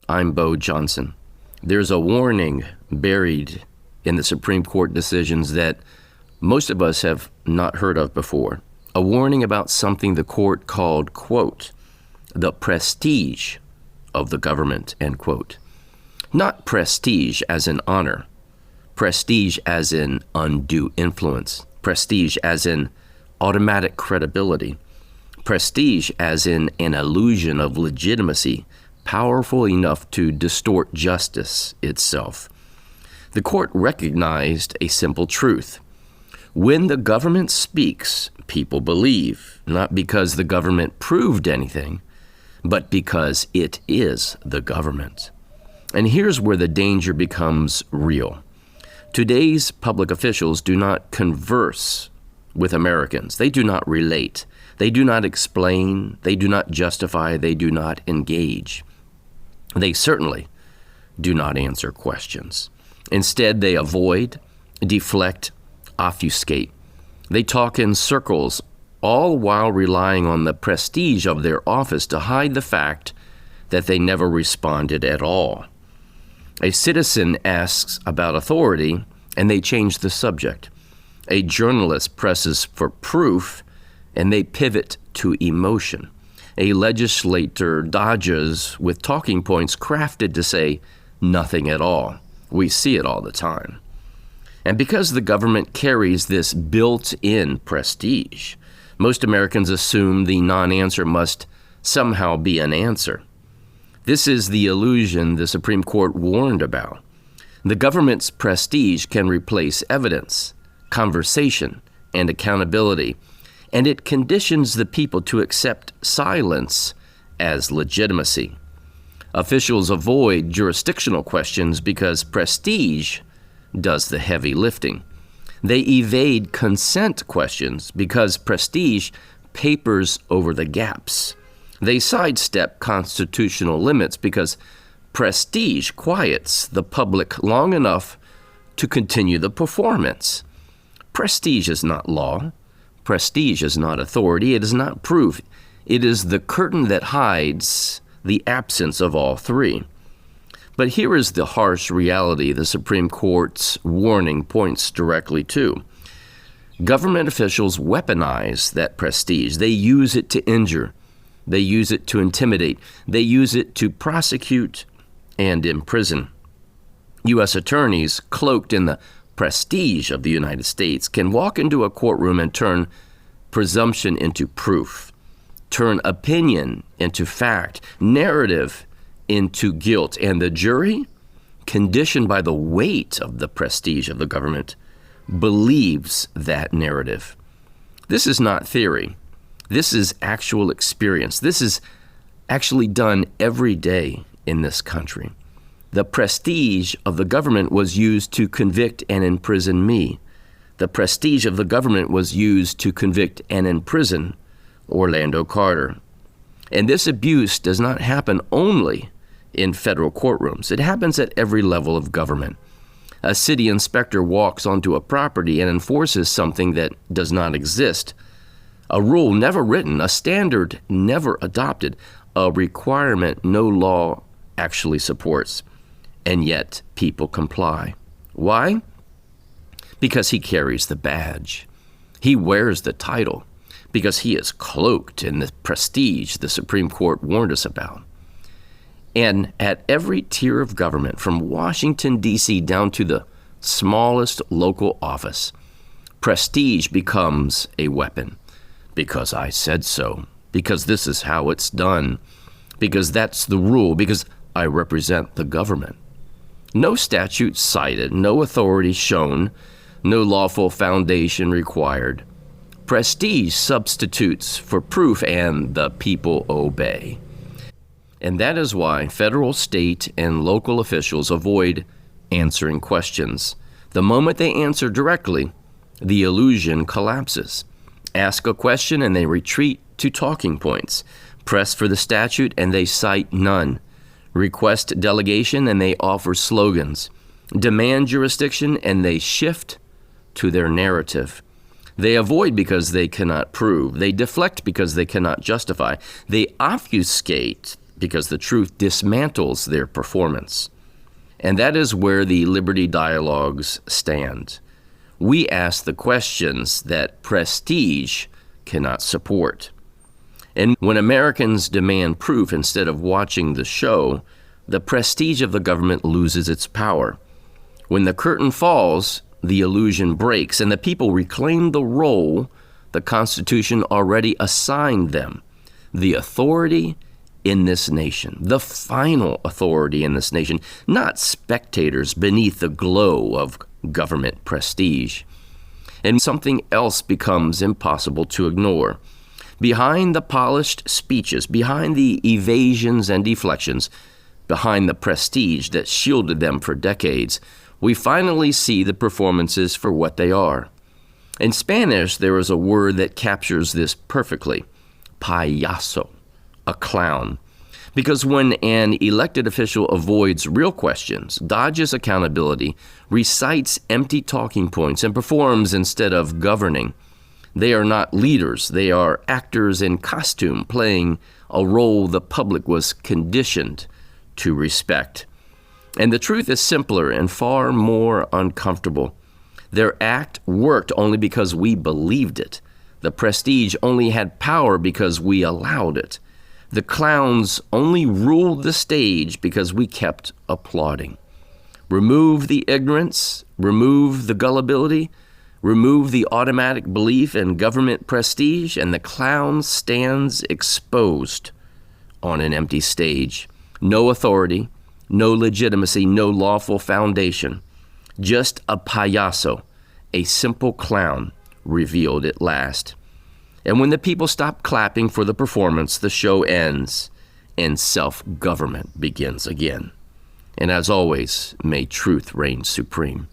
I'm Bo Johnson. There's a warning buried in the Supreme Court decisions that most of us have not heard of before. A warning about something the court called, quote, the prestige of the government, end quote. Not prestige as in honor, prestige as in undue influence, prestige as in automatic credibility, prestige as in an illusion of legitimacy powerful enough to distort justice itself. The court recognized a simple truth. When the government speaks, people believe, not because the government proved anything, but because it is the government. And here's where the danger becomes real. Today's public officials do not converse with Americans. They do not relate. They do not explain. They do not justify. They do not engage. They certainly do not answer questions. Instead, they avoid, deflect, obfuscate. They talk in circles, all while relying on the prestige of their office to hide the fact that they never responded at all. A citizen asks about authority, and they change the subject. A journalist presses for proof, and they pivot to emotion. A legislator dodges with talking points crafted to say nothing at all. We see it all the time. And because the government carries this built-in prestige, most Americans assume the non-answer must somehow be an answer. This is the illusion the Supreme Court warned about. The government's prestige can replace evidence, conversation, and accountability, and it conditions the people to accept silence as legitimacy. Officials avoid jurisdictional questions because prestige does the heavy lifting. They evade consent questions because prestige papers over the gaps. They sidestep constitutional limits because prestige quiets the public long enough to continue the performance. Prestige is not law. Prestige is not authority. It is not proof. It is the curtain that hides the absence of all three. But here is the harsh reality the Supreme Court's warning points directly to. Government officials weaponize that prestige. They use it to injure. They use it to intimidate. They use it to prosecute and imprison. U.S. attorneys, cloaked in the prestige of the United States, can walk into a courtroom and turn presumption into proof, turn opinion into fact, narrative into guilt, and the jury, conditioned by the weight of the prestige of the government, believes that narrative. This is not theory. This is actual experience. This is actually done every day in this country. The prestige of the government was used to convict and imprison me. The prestige of the government was used to convict and imprison Orlando Carter. And this abuse does not happen only in federal courtrooms. It happens at every level of government. A city inspector walks onto a property and enforces something that does not exist. A rule never written, a standard never adopted, a requirement no law actually supports. And yet people comply. Why? Because he carries the badge. He wears the title. Because he is cloaked in the prestige the Supreme Court warned us about. And at every tier of government, from Washington, D.C. down to the smallest local office, prestige becomes a weapon. Because I said so. Because this is how it's done. Because that's the rule. Because I represent the government. No statute cited, no authority shown, no lawful foundation required. Prestige substitutes for proof, and the people obey. And that is why federal, state, and local officials avoid answering questions. The moment they answer directly, the illusion collapses. Ask a question and they retreat to talking points. Press for the statute and they cite none. Request delegation and they offer slogans. Demand jurisdiction and they shift to their narrative. They avoid because they cannot prove. They deflect because they cannot justify. They obfuscate because the truth dismantles their performance. And that is where the Liberty Dialogues stand. We ask the questions that prestige cannot support. And when Americans demand proof instead of watching the show, the prestige of the government loses its power. When the curtain falls, the illusion breaks, and the people reclaim the role the Constitution already assigned them, the authority in this nation, the final authority in this nation, not spectators beneath the glow of government prestige. And something else becomes impossible to ignore. Behind the polished speeches, behind the evasions and deflections, behind the prestige that shielded them for decades, we finally see the performances for what they are. In Spanish, there is a word that captures this perfectly: payaso, a clown. Because when an elected official avoids real questions, dodges accountability, recites empty talking points, and performs instead of governing, they are not leaders. They are actors in costume playing a role the public was conditioned to respect. And the truth is simpler and far more uncomfortable. Their act worked only because we believed it. The prestige only had power because we allowed it. The clowns only ruled the stage because we kept applauding. Remove the ignorance, remove the gullibility, remove the automatic belief in government prestige, and the clown stands exposed on an empty stage. No authority, no legitimacy, no lawful foundation. Just a payaso, a simple clown, revealed at last. And when the people stop clapping for the performance, the show ends and self-government begins again. And as always, may truth reign supreme.